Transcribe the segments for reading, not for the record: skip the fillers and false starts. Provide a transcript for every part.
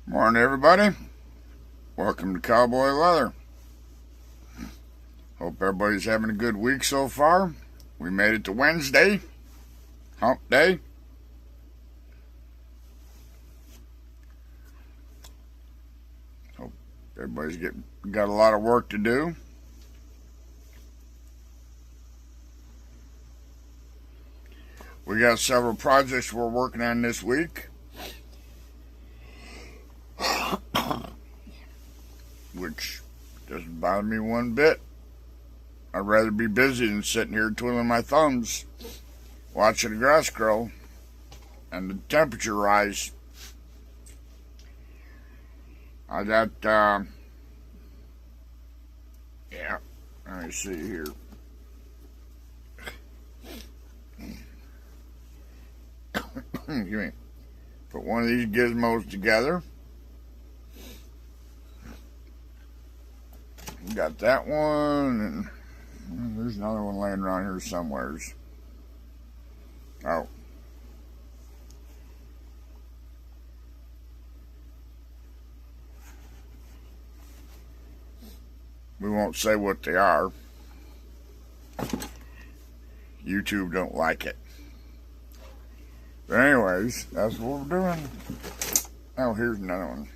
Morning, everybody. Welcome to Cowboy Leather. Hope everybody's having a good week so far. We made it to Wednesday, hump day. Hope everybody's got a lot of work to do. We got several projects we're working on this week, which doesn't bother me one bit. I'd rather be busy than sitting here twiddling my thumbs, watching the grass grow and the temperature rise. I got, let me see here. Excuse me. Put one of these gizmos together. Got that one, and there's another one laying around here somewheres. Oh. We won't say what they are. YouTube don't like it. But anyways, that's what we're doing. Oh, here's another one.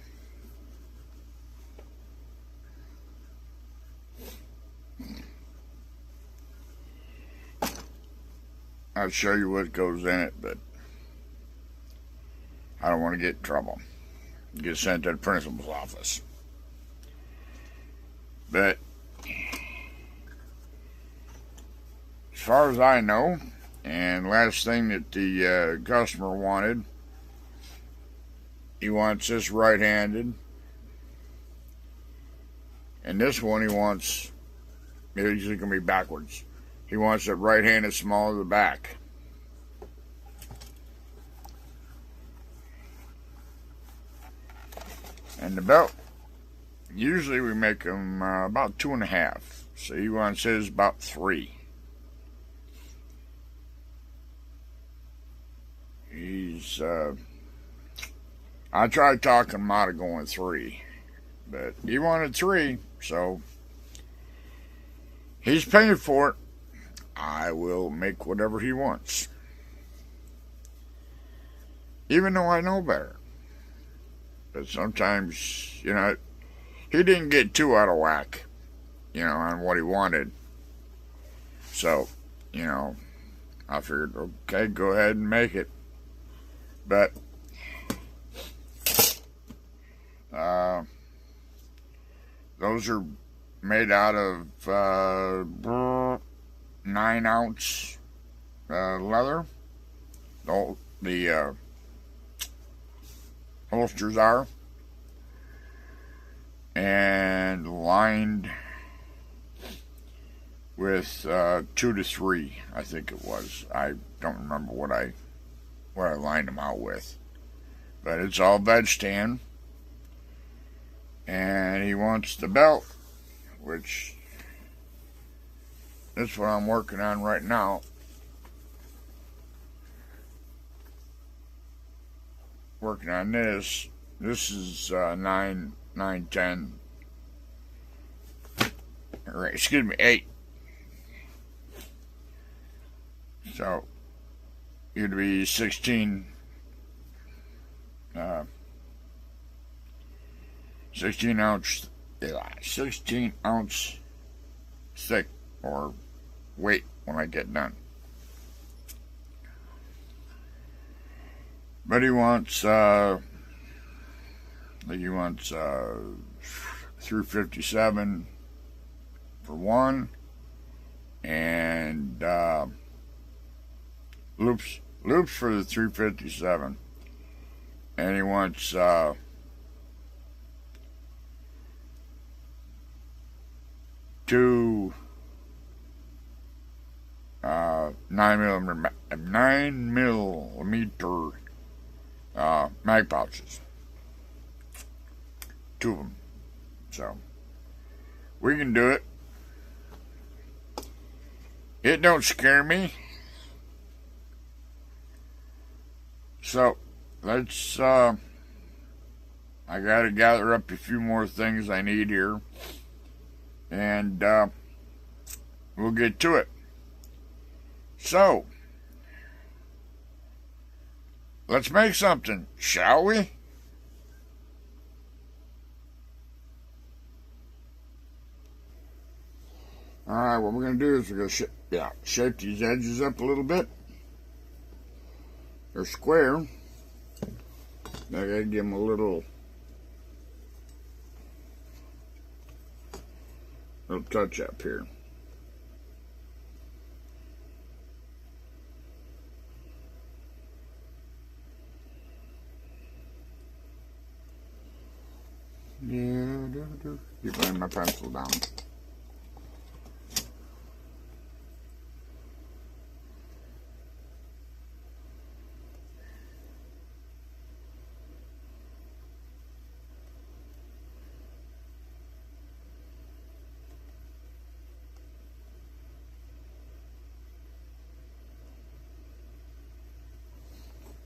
I'll show you what goes in it, but I don't want to get in trouble. Get sent to the principal's office. But as far as I know, and last thing that the customer wanted, he wants this right-handed, and this one he wants, it's going to be backwards. He wants it right-handed, small to the back. And the belt, usually we make them about 2.5. So he wants his about 3. I tried talking him out of going 3, but he wanted 3, so he's paying for it. I will make whatever he wants, even though I know better. But sometimes, he didn't get too out of whack, on what he wanted. So, I figured, okay, go ahead and make it. But those are made out of 9-ounce leather. The holsters are, and lined with 2 to 3, I think it was. I don't remember what I lined them out with, but it's all veg tan. And he wants the belt, which that's what I'm working on right now. Working on this. This is 9/10. Excuse me, 8. So it'd be 16 ounce thick or weight when I get done. But he wants 357 for one, and loops for the 357, and he wants 2 9 millimeter mag pouches, 2 of them. So we can do it. It don't scare me. So let's I gotta gather up a few more things I need here, and we'll get to it. So, let's make something, shall we? Alright, what we're going to do is we're going to shape these edges up a little bit. They're square. I got to give them a little touch up here. Keep laying my pencil down.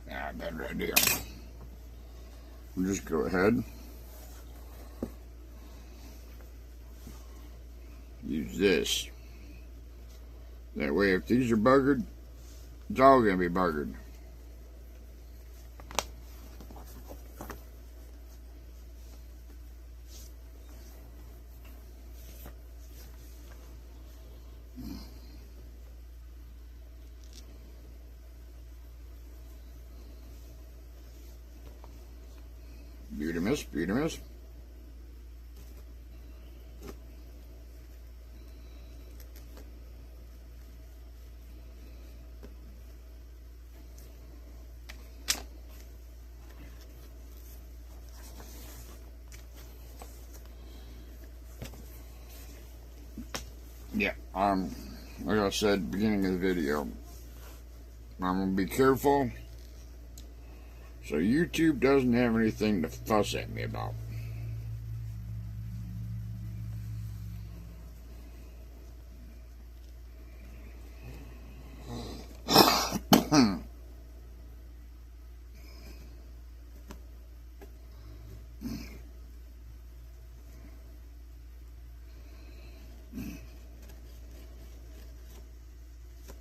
Yeah, that right there. We'll just go ahead. Use this. That way, if these are buggered, it's all going to be buggered. Beauty-miss, beauty-miss. Yeah, like I said at the beginning of the video, I'm going to be careful so YouTube doesn't have anything to fuss at me about.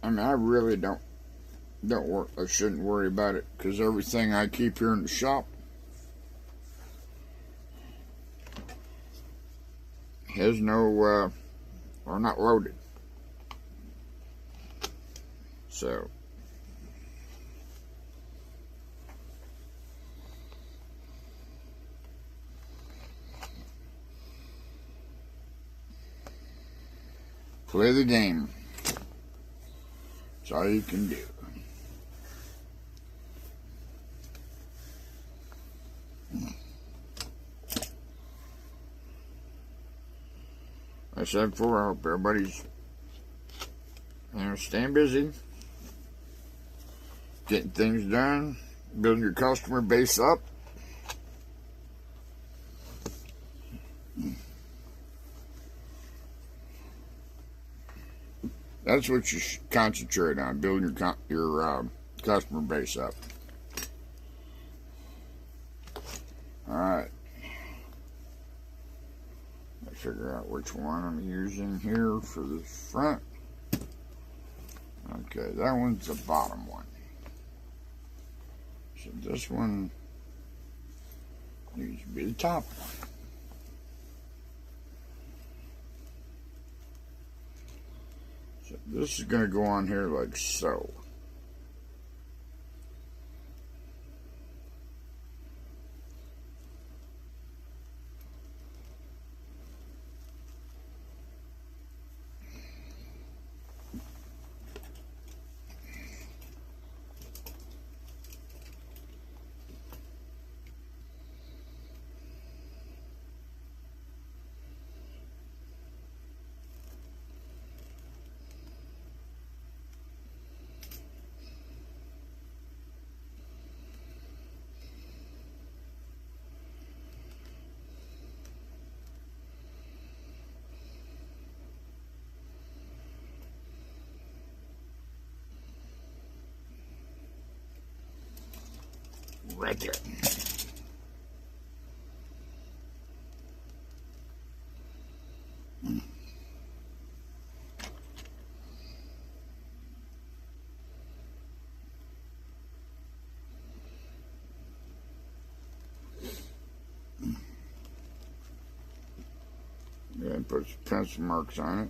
I mean, I really don't worry. I shouldn't worry about it because everything I keep here in the shop has no, or not loaded. So, play the game. That's all you can do. Like I said before, I hope everybody's, staying busy, getting things done, building your customer base up. That's what you should concentrate on, building your customer base up. Alright. Let's figure out which one I'm using here for the front. Okay, that one's the bottom one. So this one needs to be the top one. So this is going to go on here like so. Right there. Then put some pencil marks on it.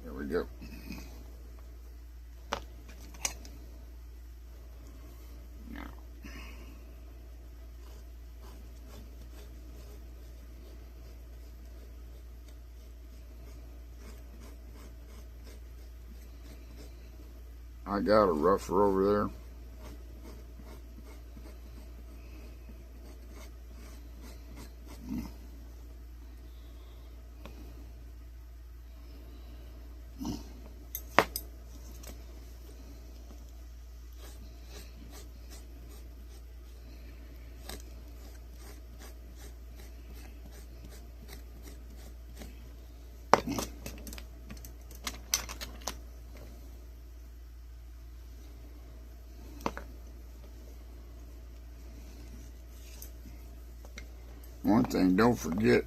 There we go. Now, I got a rougher over there. One thing, don't forget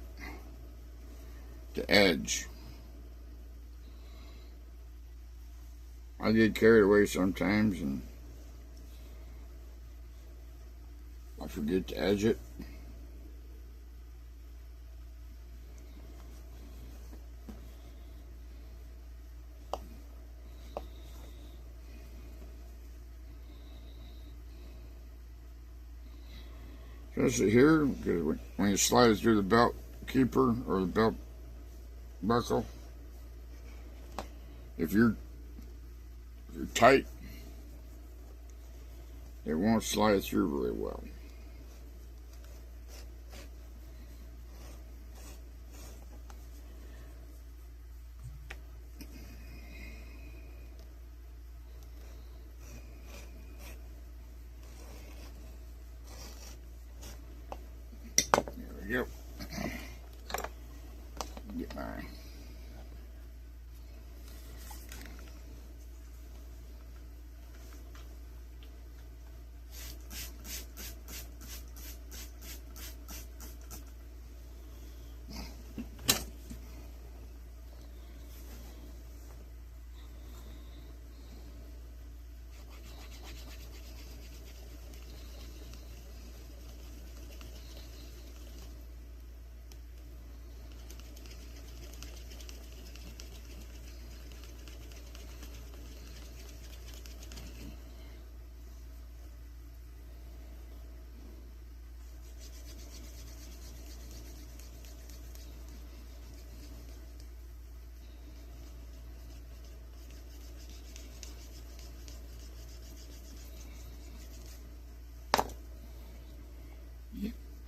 the edge. I get carried away sometimes and I forget to edge it. Especially here, because when you slide it through the belt keeper or the belt buckle, if you're tight, it won't slide through really well. Yep. Get mine.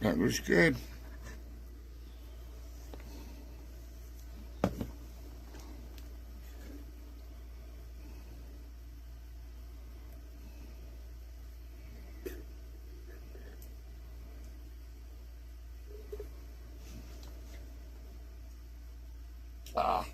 That looks good. Ah.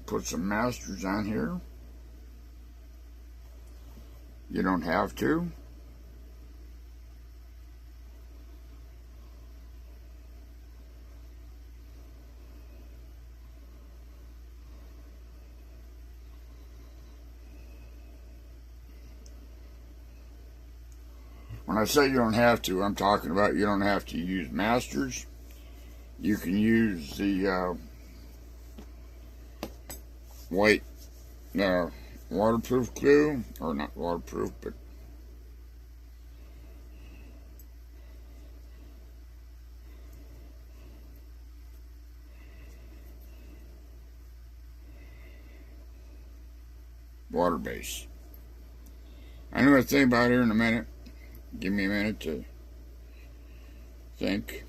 put some masters on here. You don't have to. When I say you don't have to, I'm talking about you don't have to use masters. You can use the white waterproof glue, or not waterproof, but water base. I know what to think about here in a minute. Give me a minute to think.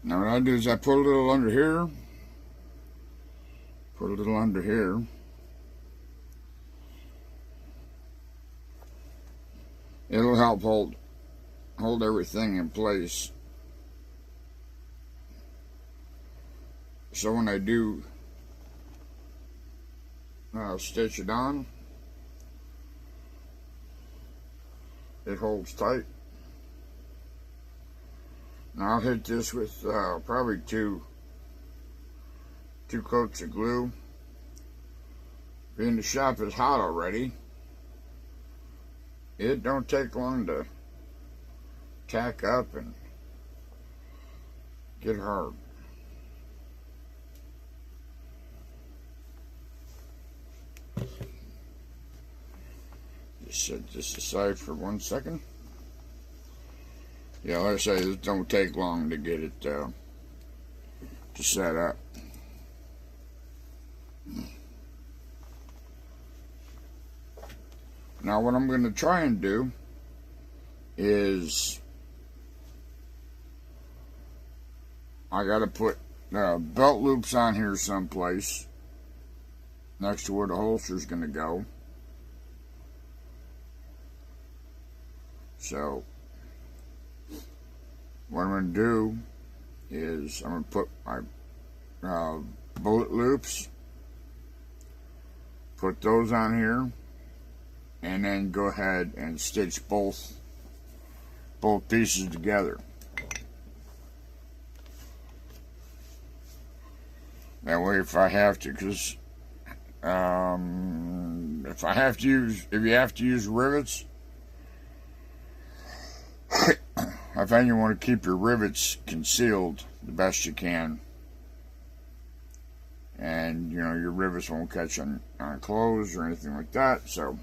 Now what I do is I put a little under here, put a little under here, it'll help hold everything in place. So when I do stitch it on, it holds tight. Now I'll hit this with probably two coats of glue. Being the shop is hot already, it don't take long to tack up and get hard. Just set this aside for 1 second. Yeah, like I say, it don't take long to get it to set up. Now what I'm going to try and do is I got to put belt loops on here someplace next to where the holster is going to go. So what I'm going to do is I'm going to put my bullet loops, put those on here, and then go ahead and stitch both pieces together. That way, if I have to, because if you have to use rivets, I find you want to keep your rivets concealed the best you can, and you know your rivets won't catch on clothes or anything like that. So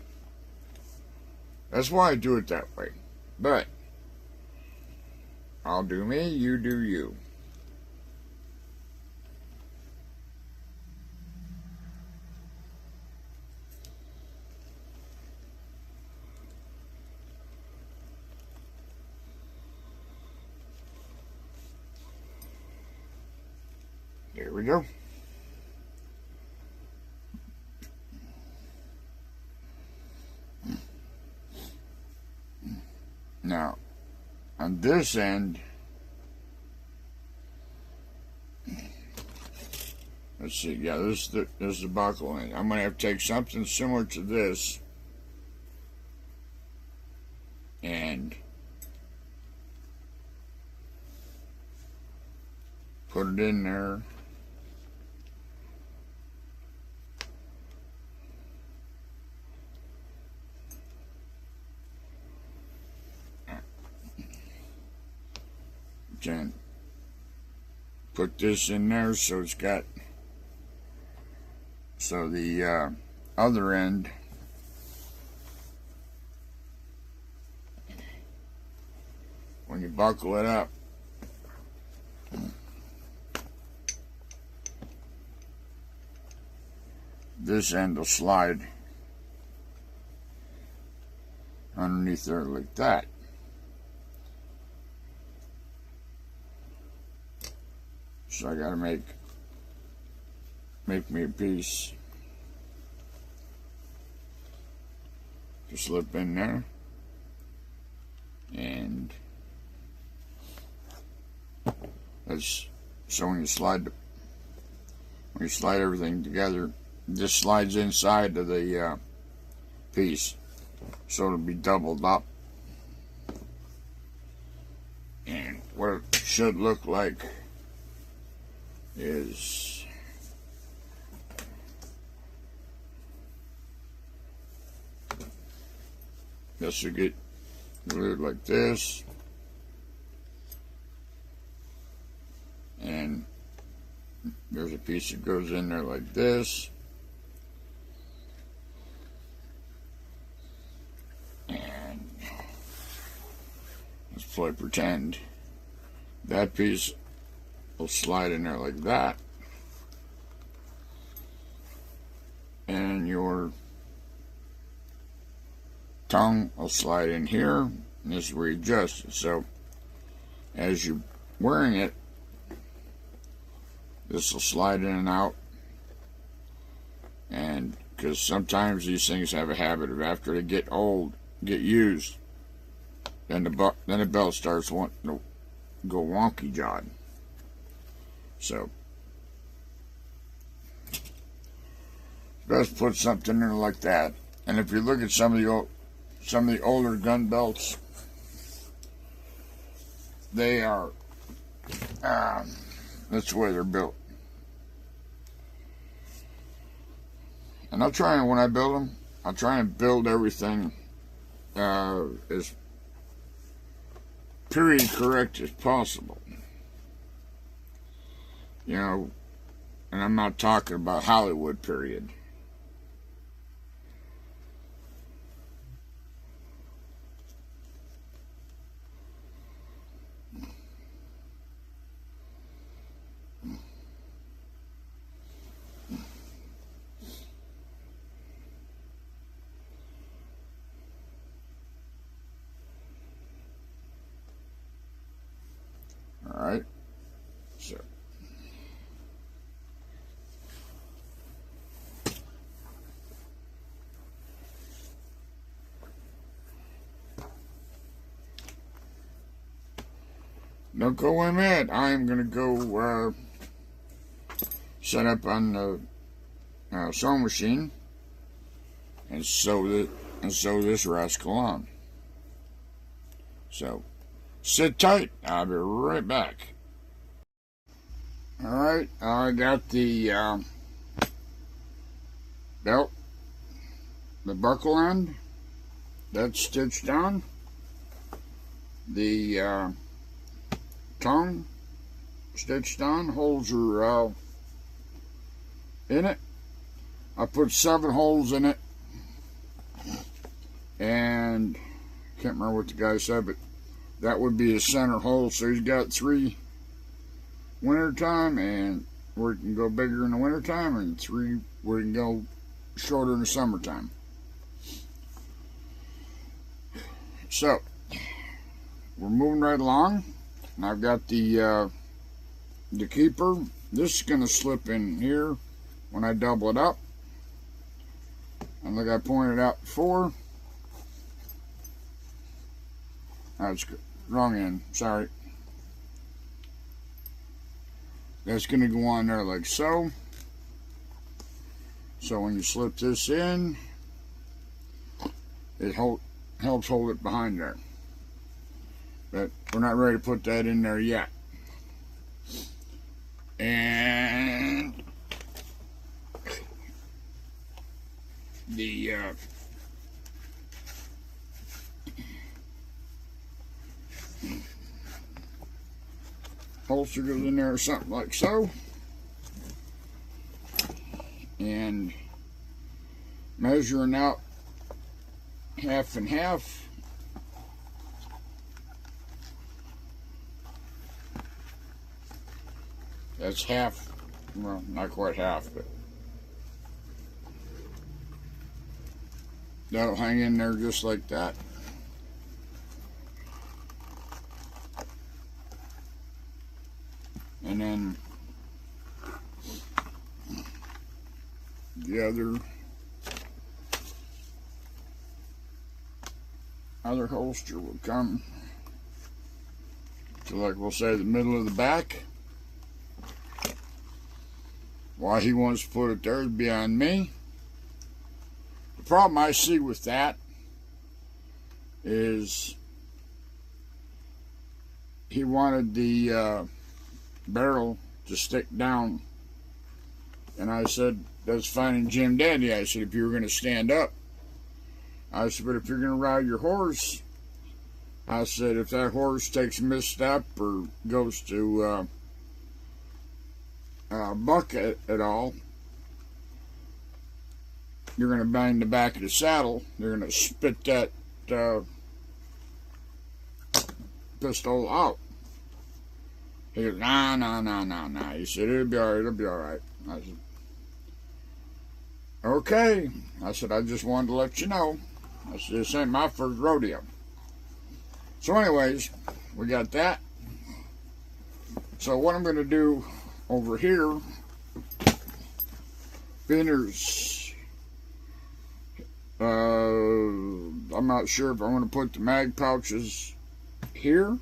that's why I do it that way. But I'll do me, you do you. There we go. Now, on this end, let's see, yeah, this is the buckle end. I'm going to have to take something similar to this and put it in there. Then put this in there so it's got, so the other end when you buckle it up, this end will slide underneath there like that. So I gotta make me a piece to slip in there, and that's so when you slide everything together, this slides inside of the piece, so it'll be doubled up. And what it should look like is this will get glued like this, and there's a piece that goes in there like this, and let's play pretend that piece will slide in there like that, and your tongue will slide in here, and this is where you adjust it. So as you're wearing it, this will slide in and out, and because sometimes these things have a habit of, after they get old, get used, then the belt starts wanting to go wonky jawed. So best put something in there like that. And if you look at some of the older gun belts, they are that's the way they're built. And I'll try, and when I build them, I'll try and build everything as period correct as possible. You know, and I'm not talking about Hollywood period. All right, so don't go in that. I'm gonna go set up on the sewing machine and sew this rascal on. So sit tight. I'll be right back. All right, I got the belt, the buckle end, that's stitched on. The tongue stitched on. Holes are in it. I put 7 holes in it, and can't remember what the guy said, but that would be his center hole. So he's got 3 winter time, and where it can go bigger in the winter time, and 3 where it can go shorter in the summertime. So we're moving right along, and I've got the keeper. This is going to slip in here when I double it up, and like I pointed out before, that's good. Wrong end, sorry. That's going to go on there like so. So when you slip this in, it helps hold it behind there. But we're not ready to put that in there yet. And the holster goes in there or something like so, and measuring out half and half, That's half, well, not quite half, but that'll hang in there just like that. And then the other holster will come to, like we'll say, the middle of the back. Why he wants to put it there is beyond me. The problem I see with that is he wanted the barrel to stick down, and I said, that's fine in Jim Dandy. I said, if you were going to stand up, I said, but if you're going to ride your horse, I said, if that horse takes a misstep or goes to buck at all, you're going to bang the back of the saddle. They're going to spit that pistol out. He goes, nah. He said, it'll be all right. I said, okay. I said, I just wanted to let you know. I said, this ain't my first rodeo. So anyways, we got that. So what I'm going to do over here, there's, I'm not sure if I'm going to put the mag pouches here,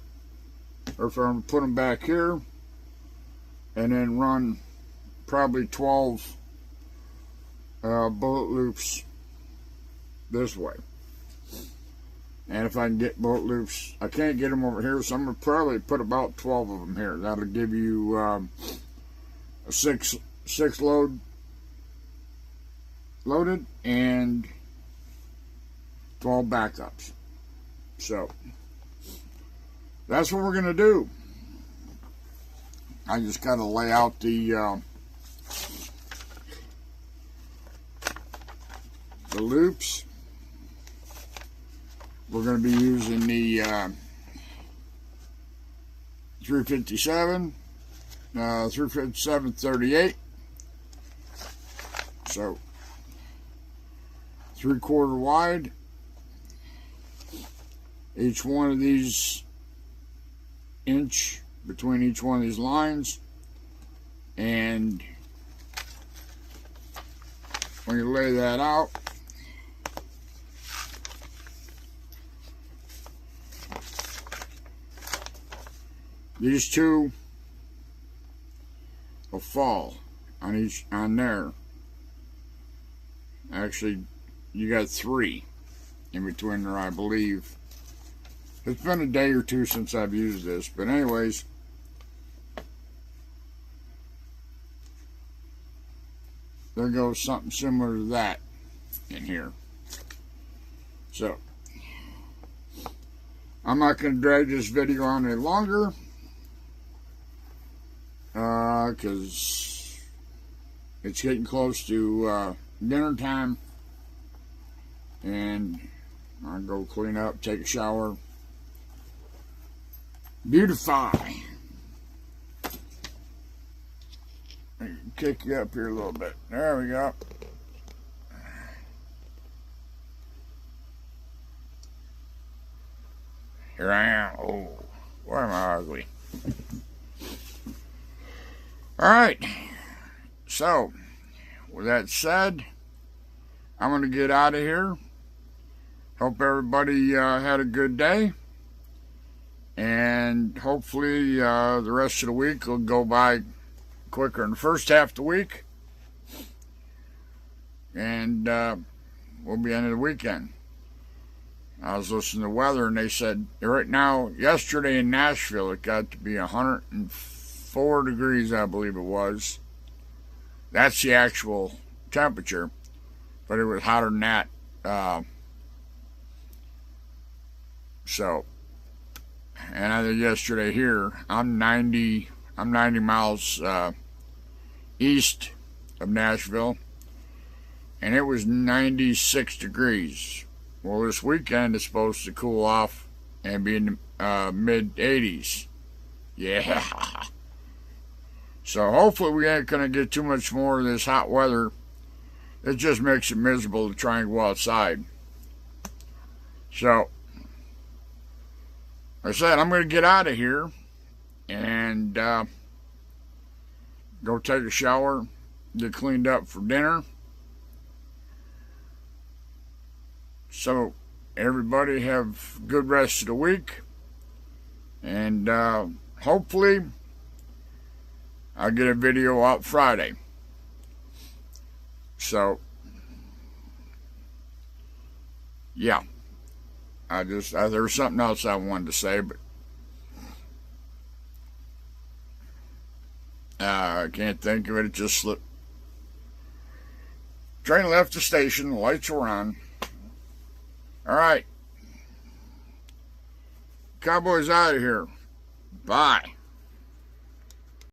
or if I'm going to put them back here, and then run probably 12 bullet loops this way. And if I can get bullet loops, I can't get them over here, so I'm going to probably put about 12 of them here. That'll give you a six loaded and 12 backups. So that's what we're going to do. I just got to lay out the loops. We're going to be using the 357, 38. So 3/4 wide. Each one of these inch between each one of these lines, and when you lay that out, these two will fall on there. Actually, you got 3 in between there, I believe. It's been a day or two since I've used this, but anyways, there goes something similar to that in here. So I'm not going to drag this video on any longer, because it's getting close to dinner time, and I'll go clean up, take a shower, beautify. Kick you up here a little bit. There we go. Here I am. Oh, why am I ugly? Alright. So, with that said, I'm going to get out of here. Hope everybody had a good day. And hopefully the rest of the week will go by quicker in the first half of the week. And we'll be into the weekend. I was listening to the weather, and they said right now, yesterday in Nashville, it got to be 104 degrees, I believe it was. That's the actual temperature, but it was hotter than that. So, and I think yesterday here, I'm 90 miles east of Nashville, and it was 96 degrees. Well, this weekend is supposed to cool off and be in the mid-80s. Yeah. So hopefully we ain't going to get too much more of this hot weather. It just makes it miserable to try and go outside. So, like I said, I'm going to get out of here and go take a shower, get cleaned up for dinner. So, everybody have a good rest of the week. And hopefully I'll get a video out Friday. So, yeah. There was something else I wanted to say, but I can't think of it. It just slipped. Train left the station. The lights were on. All right. Cowboys out of here. Bye.